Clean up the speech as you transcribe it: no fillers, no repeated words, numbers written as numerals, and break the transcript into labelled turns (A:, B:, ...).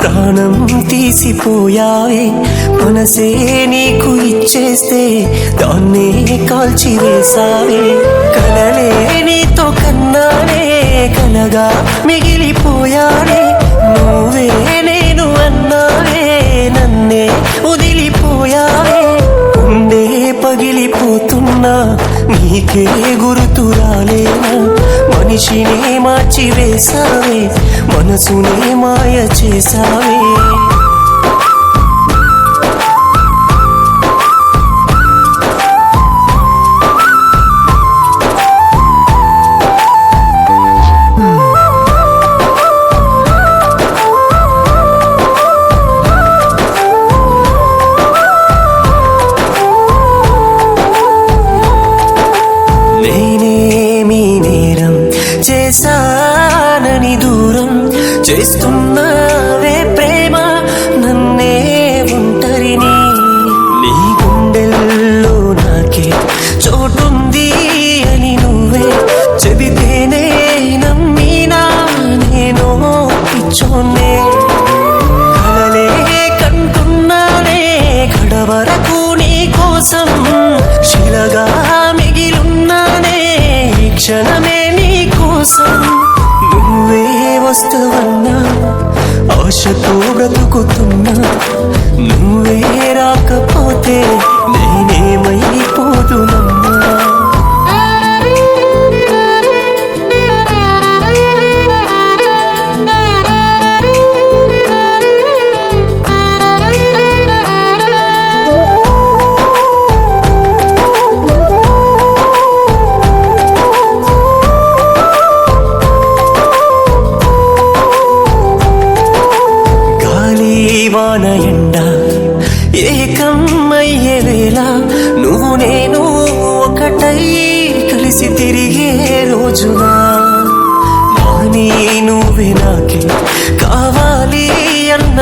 A: ప్రాణం తీసిపోయావే మనసే నీకు ఇచ్చేస్తే దాన్నే కాల్చివేసావే కలలే నీతో కన్నానే కలగా మిగిలిపోయానే నువ్వే నేను అన్నావే నన్నే వదిలిపోయావే ఉండే పగిలిపోతున్నా నీకే గుర్తు రాలేనా మనిషినే మార్చివేసావే మనసునే మాయ చేసావే చేశానని దూరం చేస్తున్నావే ప్రేమ నన్నే ఒంటరిని నీ గుండెల్లో నాకే చోటుంది అని నువ్వే చెబితేనే నమ్మినా నేను పిచ్చోన్నే కలలే కంటున్నానే కడవరకు నీ కోసం శిలగా మిగిలున్నానే ఈ క్షణమే నువ్వే వస్తువన్నా ఆశతో బ్రతుకుతున్నా నువ్వే రాకపోతే నేనేమైపోతునమ్మా వాన ఎండ ఏకమయ్యే వేళ నువ్వు నేను ఒకటై కలిసి తిరిగే రోజునా నాని నువ్వే నాకే కావాలి అన్న